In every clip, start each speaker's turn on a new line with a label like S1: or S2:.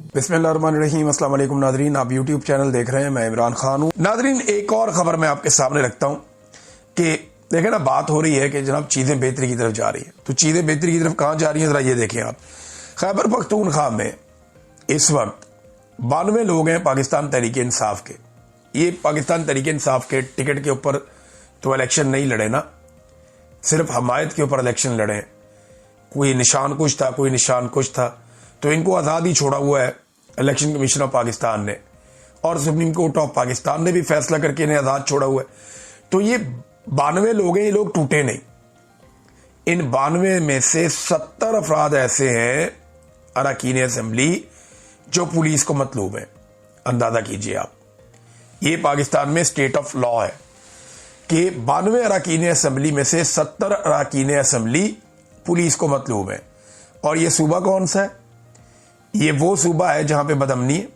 S1: बिस्मिल्लाहिर्रहमानिर्रहीम। अस्सलाम वालेकुम नादरीन, आप यूट्यूब चैनल देख रहे हैं, मैं इमरान खान हूँ। नादरीन, एक और खबर मैं आपके सामने रखता हूँ कि देखें ना, बात हो रही है कि जनाब चीज़ें बेहतरी की तरफ जा रही हैं। तो चीज़ें बेहतरी की तरफ कहाँ जा रही हैं, ज़रा ये देखें आप। खैबर पख्तूनख्वा में इस वक्त 92 लोग हैं पाकिस्तान तहरीक इंसाफ के। ये पाकिस्तान तहरीक इंसाफ के टिकट के ऊपर तो इलेक्शन नहीं लड़े ना, सिर्फ हमायत के ऊपर इलेक्शन लड़े। कोई निशान कुछ था, कोई निशान कुछ था, तो इनको आज़ाद ही छोड़ा हुआ है इलेक्शन कमीशन ऑफ पाकिस्तान ने, और सुप्रीम कोर्ट ऑफ पाकिस्तान ने भी फैसला करके इन्हें आज़ाद छोड़ा हुआ है। तो ये 92 लोग हैं, ये लोग टूटे नहीं। इन 92 में से 70 अफराद ऐसे हैं अरकान असेंबली जो पुलिस को मतलूब है। अंदाजा कीजिए आप, ये पाकिस्तान में स्टेट ऑफ लॉ है कि 92 अरकान असेंबली में से 70 अरकान असेंबली पुलिस को मतलूब है। और ये सूबा कौन सा है? ये वो सूबा है जहां पे बदअमनी है,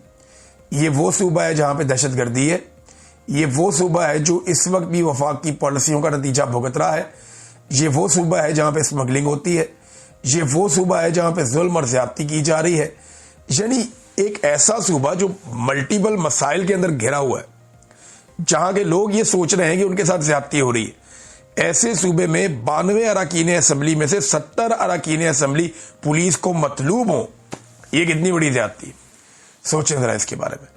S1: ये वो सूबा है जहां पे दहशतगर्दी है, ये वो सूबा है जो इस वक्त भी वफाक की पॉलिसियों का नतीजा भुगत रहा है, ये वो सूबा है जहां पे स्मगलिंग होती है, ये वो सूबा है जहां पे जुल्म और ज्यादती की जा रही है। यानी एक ऐसा सूबा जो मल्टीपल मसाइल के अंदर घिरा हुआ है, जहां के लोग ये सोच रहे हैं कि उनके साथ ज्यादती हो रही है। ऐसे सूबे में 92 अरकान असेंबली में से 70 अरकान असेंबली पुलिस को मतलूब हो, ये कितनी बड़ी ज्यादती है, सोचें जरा इसके बारे में।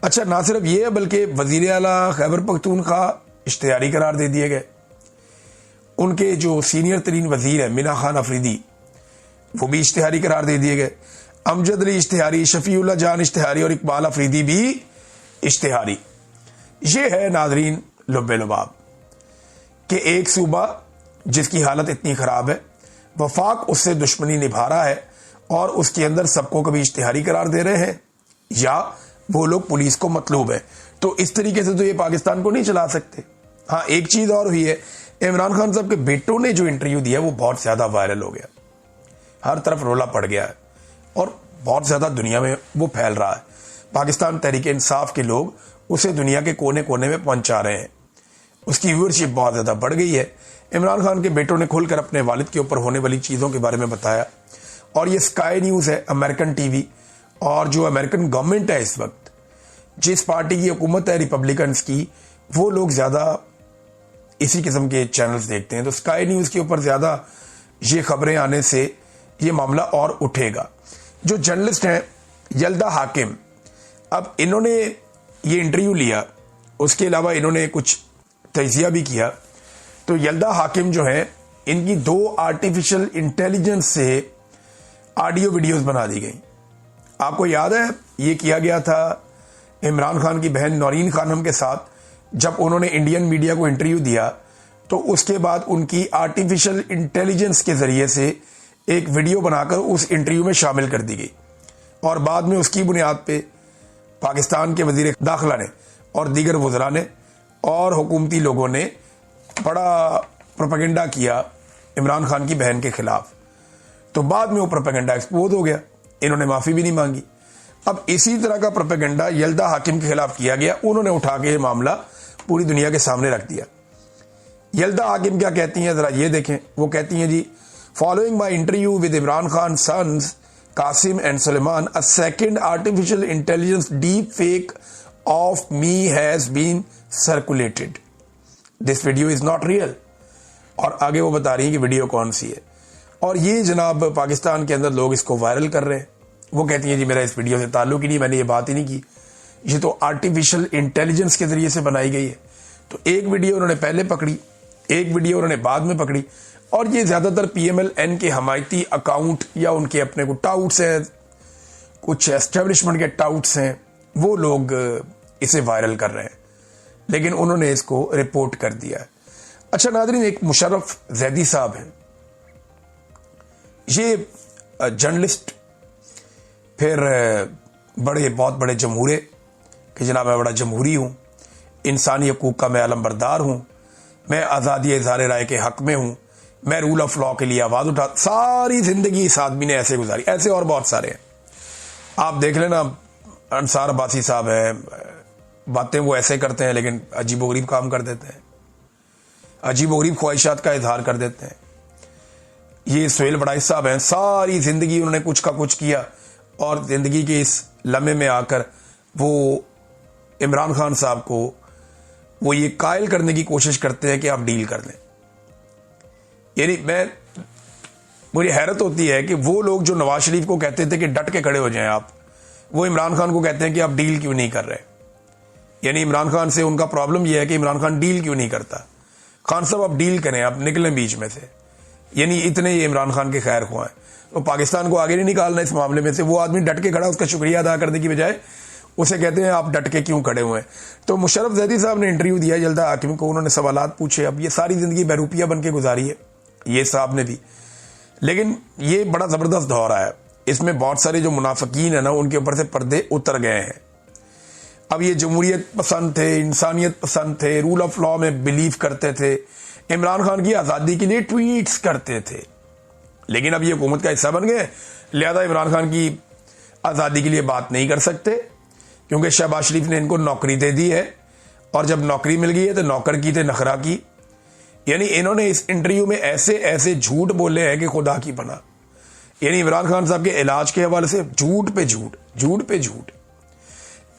S1: अच्छा, ना सिर्फ ये बल्कि वजीर आला खैबर पख्तूनख्वा इश्तिहारी करार दे दिए गए। उनके जो सीनियर तरीन वजीर है मिना खान अफरीदी, वो भी इश्तिहारी करार दे दिए गए। अमजद अली इश्तिहारी, शफीउल्लाह जान इश्तिहारी और इकबाल अफरीदी भी इश्तिहारी। ये है नाजरीन लुब्बे लुबाब कि एक सूबा जिसकी हालत इतनी खराब है, वफाक उससे दुश्मनी निभा रहा है और उसके अंदर सबको कभी इश्तिहारी करार दे रहे हैं या वो लोग पुलिस को मतलूब है। तो इस तरीके से तो ये पाकिस्तान को नहीं चला सकते। हाँ, एक चीज और हुई है, इमरान खान साहब के बेटों ने जो इंटरव्यू दिया वो बहुत ज्यादा वायरल हो गया, हर तरफ रोला पड़ गया है और बहुत ज्यादा दुनिया में वो फैल रहा है। पाकिस्तान तहरीक इंसाफ के लोग उसे दुनिया के कोने कोने में पहुंचा रहे हैं, उसकी व्यूअरशिप बहुत ज्यादा बढ़ गई है। इमरान खान के बेटों ने खुलकर अपने वालिद के ऊपर होने वाली चीजों के बारे में बताया। और ये स्काई न्यूज है, अमेरिकन टीवी, और जो अमेरिकन गवर्नमेंट है इस वक्त, जिस पार्टी की हुकूमत है रिपब्लिकन्स की, वो लोग ज्यादा इसी किस्म के चैनल्स देखते हैं। तो स्काई न्यूज के ऊपर ज्यादा ये खबरें आने से ये मामला और उठेगा। जो जर्नलिस्ट हैं यल्दा हाकिम, अब इन्होंने ये इंटरव्यू लिया, उसके अलावा इन्होंने कुछ तजिया भी किया। तो यल्दा हाकिम जो है, इनकी 2 आर्टिफिशियल इंटेलिजेंस से ऑडियो वीडियोस बना दी गई। आपको याद है ये किया गया था इमरान खान की बहन नौरीन खानम के साथ, जब उन्होंने इंडियन मीडिया को इंटरव्यू दिया तो उसके बाद उनकी आर्टिफिशियल इंटेलिजेंस के जरिए से एक वीडियो बनाकर उस इंटरव्यू में शामिल कर दी गई और बाद में उसकी बुनियाद पे पाकिस्तान के वजीर दाखिला ने और दीगर वज़रा ने और हुकूमती लोगों ने बड़ा प्रोपेगेंडा किया इमरान खान की बहन के खिलाफ। तो बाद में वो प्रोपेगेंडा एक्सपोज हो गया, इन्होंने माफी भी नहीं मांगी। अब इसी तरह का प्रोपेगेंडा यल्दा हाकिम के खिलाफ किया गया, उन्होंने उठा के ये मामला पूरी दुनिया के सामने रख दिया। यल्दा हाकिम क्या कहती हैं, जरा ये देखें। वो कहती हैं, जी, following my interview with Imran Khan sons Qasim and Sulaiman, a second artificial intelligence deepfake of me has been circulated, this video is not real. और आगे वो बता रही है कि वीडियो कौन सी है, और ये जनाब पाकिस्तान के अंदर लोग इसको वायरल कर रहे हैं। वो कहती हैं, जी मेरा इस वीडियो से ताल्लुक ही नहीं, मैंने ये बात ही नहीं की, ये तो आर्टिफिशियल इंटेलिजेंस के जरिए से बनाई गई है। तो एक वीडियो उन्होंने पहले पकड़ी, एक वीडियो उन्होंने बाद में पकड़ी, और ये ज्यादातर PMLN के हमायती अकाउंट या उनके अपने को टाउट्स हैं, कुछ एस्टेब्लिशमेंट के टाउट्स हैं, वो लोग इसे वायरल कर रहे हैं, लेकिन उन्होंने इसको रिपोर्ट कर दिया है। अच्छा नाज़रीन, एक मुशर्रफ जैदी साहब हैं, ये जर्नलिस्ट, फिर बहुत बड़े जमहूरे कि जनाब मैं बड़ा जमहूरी हूं, इंसानी हकूक का मैं अलमबरदार हूं, मैं आज़ादी इज़हार राय के हक में हूं, मैं रूल ऑफ लॉ के लिए आवाज उठा। सारी जिंदगी इस आदमी ने ऐसे गुजारी, ऐसे और बहुत सारे हैं। आप देख लेना, अंसार अब्बासी साहब है, बातें वो ऐसे करते हैं लेकिन अजीबोगरीब काम कर देते हैं, अजीबोगरीब ख्वाहिशात का इजहार कर देते हैं। ये सुहेल बड़ाई साहब हैं, सारी जिंदगी उन्होंने कुछ का कुछ किया और जिंदगी के इस लम्हे में आकर वो इमरान खान साहब को वो ये कायल करने की कोशिश करते हैं कि आप डील कर लें। यानी मुझे हैरत होती है कि वो लोग जो नवाज शरीफ को कहते थे कि डट के खड़े हो जाएं आप, वो इमरान खान को कहते हैं कि आप डील क्यों नहीं कर रहे। यानी इमरान खान से उनका प्रॉब्लम यह है कि इमरान खान डील क्यों नहीं करता। खान साहब आप डील करें, आप निकलें बीच में से। यानी इतने ये इमरान खान के खैर ख्वाह हैं। तो पाकिस्तान को आगे नहीं निकालना इस मामले में से। वो आदमी डट के खड़ा, उसका शुक्रिया अदा करने की बजाय उसे कहते हैं आप डट के क्यों खड़े हुए हैं। तो मुशर्रफ जैदी साहब ने इंटरव्यू दिया जल्दा हाकिम को, उन्होंने सवालात पूछे। अब ये सारी जिंदगी बहरूपिया बन के गुजारी है ये साहब ने भी, लेकिन ये बड़ा जबरदस्त दौर आया। इसमें बहुत सारे जो मुनाफिकीन है ना, उनके ऊपर से पर्दे उतर गए हैं। अब ये जमहूरियत पसंद थे, इंसानियत पसंद थे, रूल ऑफ लॉ में बिलीव करते थे, इमरान खान की आजादी के लिए ट्वीट्स करते थे, लेकिन अब ये हुकूमत का हिस्सा बन गए, लिहाजा इमरान खान की आजादी के लिए बात नहीं कर सकते, क्योंकि शहबाज शरीफ ने इनको नौकरी दे दी है, और जब नौकरी मिल गई है तो नौकर की थे नखरा की। यानी इन्होंने इस इंटरव्यू में ऐसे ऐसे झूठ बोले हैं कि खुदा की पनाह। यानी इमरान खान साहब के इलाज के हवाले से झूठ पे झूठ, झूठ पे झूठ।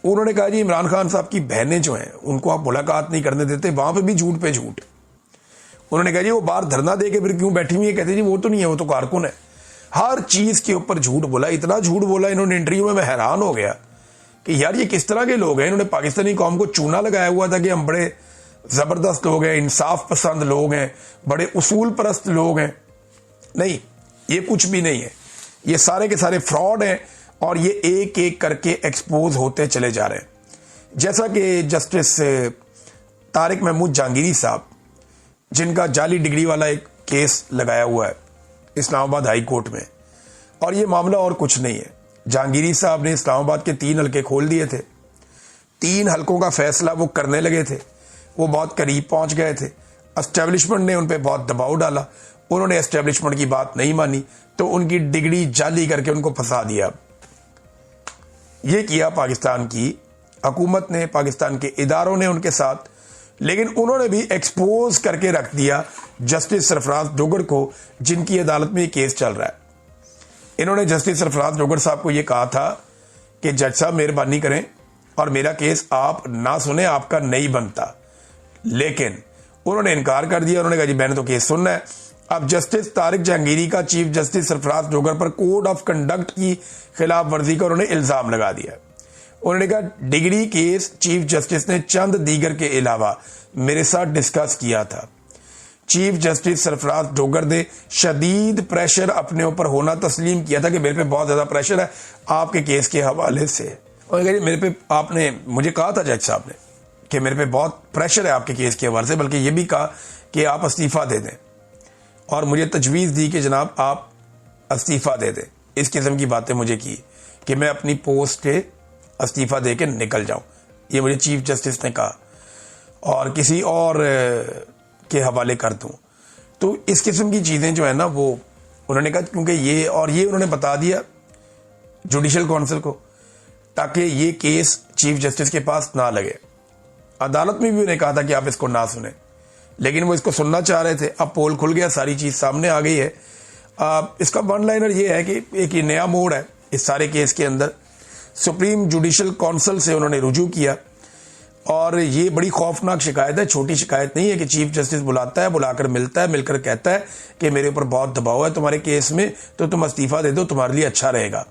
S1: उन्होंने कहा जी इमरान खान साहब की बहनें जो हैं उनको आप मुलाकात नहीं करने देते, वहां पे भी झूठ पे झूठ। उन्होंने कहा जी वो बाहर धरना दे के फिर क्यों बैठी हुई है, कहते जी वो तो नहीं है, वो तो कारकुन है। हर चीज के ऊपर झूठ बोला, इतना झूठ बोला इन्होंने इंटरव्यू में, मैं हैरान हो गया कि यार ये किस तरह के लोग हैं। इन्होंने पाकिस्तानी कौम को चूना लगाया हुआ था कि हम बड़े जबरदस्त लोग हैं, इंसाफ पसंद लोग हैं, बड़े उसूल परस्त लोग हैं। नहीं, ये कुछ भी नहीं है, ये सारे के सारे फ्रॉड हैं, और ये एक एक करके एक्सपोज होते चले जा रहे हैं। जैसा कि जस्टिस तारिक महमूद जहांगीरी साहब, जिनका जाली डिग्री वाला एक केस लगाया हुआ है इस्लामाबाद हाई कोर्ट में, और ये मामला और कुछ नहीं है। जहांगीरी साहब ने इस्लामाबाद के 3 हलके खोल दिए थे, 3 हलकों का फैसला वो करने लगे थे, वो बहुत करीब पहुंच गए थे। एस्टेब्लिशमेंट ने उन पर बहुत दबाव डाला, उन्होंने एस्टेब्लिशमेंट की बात नहीं मानी, तो उनकी डिग्री जाली करके उनको फंसा दिया। ये किया पाकिस्तान की हुकूमत ने, पाकिस्तान के इदारों ने उनके साथ, लेकिन उन्होंने भी एक्सपोज करके रख दिया जस्टिस सरफराज डोगर को, जिनकी अदालत में ये केस चल रहा है। इन्होंने जस्टिस सरफराज डोगर साहब को ये कहा था कि जज साहब मेहरबानी करें और मेरा केस आप ना सुने, आपका नहीं बनता, लेकिन उन्होंने इनकार कर दिया। उन्होंने कहा जी मैंने तो केस सुनना है। अब जस्टिस तारिक जहांगीरी का चीफ जस्टिस सरफराज डोगर पर कोड ऑफ कंडक्ट की खिलाफ वर्जी का उन्होंने इल्जाम लगा दिया। उन्होंने कहा डिग्री केस चीफ जस्टिस ने चंद दीगर के अलावा मेरे साथ डिस्कस किया था। चीफ जस्टिस सरफराज डोगर ने शदीद प्रेशर अपने ऊपर होना तस्लीम किया था कि मेरे पे बहुत ज्यादा प्रेशर है आपके केस के हवाले से। और मेरे पे आपने मुझे कहा था जज साहब ने कि मेरे पे बहुत प्रेशर है आपके केस के हवाले से, बल्कि ये भी कहा कि आप इस्तीफा दे दें, और मुझे तजवीज़ दी कि जनाब आप इस्तीफा दे दें। इस किस्म की बातें मुझे की कि मैं अपनी पोस्ट से इस्तीफा दे के निकल जाऊं, ये मुझे चीफ जस्टिस ने कहा, और किसी और के हवाले कर दूं। तो इस किस्म की चीज़ें जो है ना, वो उन्होंने कहा क्योंकि ये उन्होंने बता दिया जुडिशल काउंसिल को, ताकि ये केस चीफ जस्टिस के पास ना लगे। अदालत में भी उन्हें कहा था कि आप इसको ना सुने, लेकिन वो इसको सुनना चाह रहे थे। अब पोल खुल गया, सारी चीज सामने आ गई है। इसका वन लाइनर ये है कि एक नया मोड़ है इस सारे केस के अंदर। सुप्रीम जुडिशल काउंसिल से उन्होंने रुजू किया, और ये बड़ी खौफनाक शिकायत है, छोटी शिकायत नहीं है कि चीफ जस्टिस बुलाता है, बुलाकर मिलता है, मिलकर कहता है कि मेरे ऊपर बहुत दबाव है तुम्हारे केस में, तो तुम इस्तीफा दे दो, तुम्हारे लिए अच्छा रहेगा।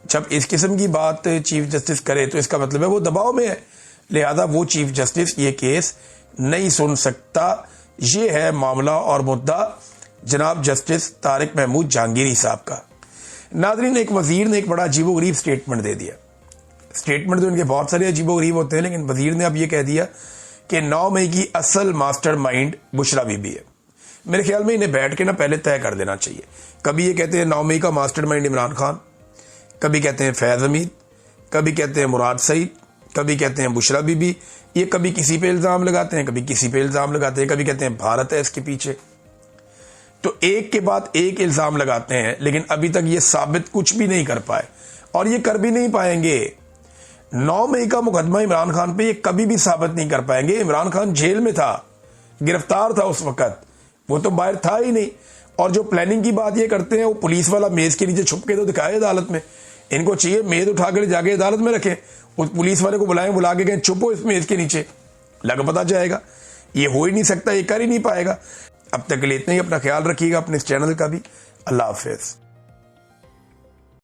S1: जब इस किस्म की बात चीफ जस्टिस करे तो इसका मतलब है वो दबाव में है, लिहाजा वो चीफ जस्टिस ये केस नहीं सुन सकता। ये है मामला और मुद्दा जनाब जस्टिस तारिक महमूद जहांगीरी साहब का। नाज़रीन, एक वजीर ने एक बड़ा अजीबोगरीब स्टेटमेंट दे दिया। स्टेटमेंट तो इनके बहुत सारे अजीबोगरीब होते हैं, लेकिन वजीर ने अब ये कह दिया कि 9 मई की असल मास्टरमाइंड बुशरा बीबी है। मेरे ख्याल में इन्हें बैठ के ना पहले तय कर देना चाहिए। कभी ये कहते हैं 9 मई का मास्टरमाइंड इमरान खान, कभी कहते हैं फैज हमीद, कभी कहते हैं मुराद सईद, कभी कहते हैं बुशरा बीबी। ये कभी किसी पे इल्जाम लगाते हैं, कभी किसी पे इल्जाम लगाते हैं, कभी कहते हैं भारत है इसके पीछे। तो एक के बाद एक इल्जाम लगाते हैं, लेकिन अभी तक ये साबित कुछ भी नहीं कर पाए, और ये कर भी नहीं पाएंगे। 9 मई का मुकदमा इमरान खान पे ये कभी भी साबित नहीं कर पाएंगे। इमरान खान जेल में था, गिरफ्तार था उस वक्त, वो तो बाहर था ही नहीं। और जो प्लानिंग की बात ये करते हैं, वो पुलिस वाला मेज के नीचे छुप के तो दिखाए अदालत में। इनको चाहिए मेज उठा कर जाके अदालत में रखें, उस पुलिस वाले को बुला के कहें चुप हो इस मेज के नीचे, लग पता जाएगा। ये हो ही नहीं सकता, ये कर ही नहीं पाएगा। अब तक के लिए इतना ही। अपना ख्याल रखिएगा, अपने इस चैनल का भी। अल्लाह हाफिज।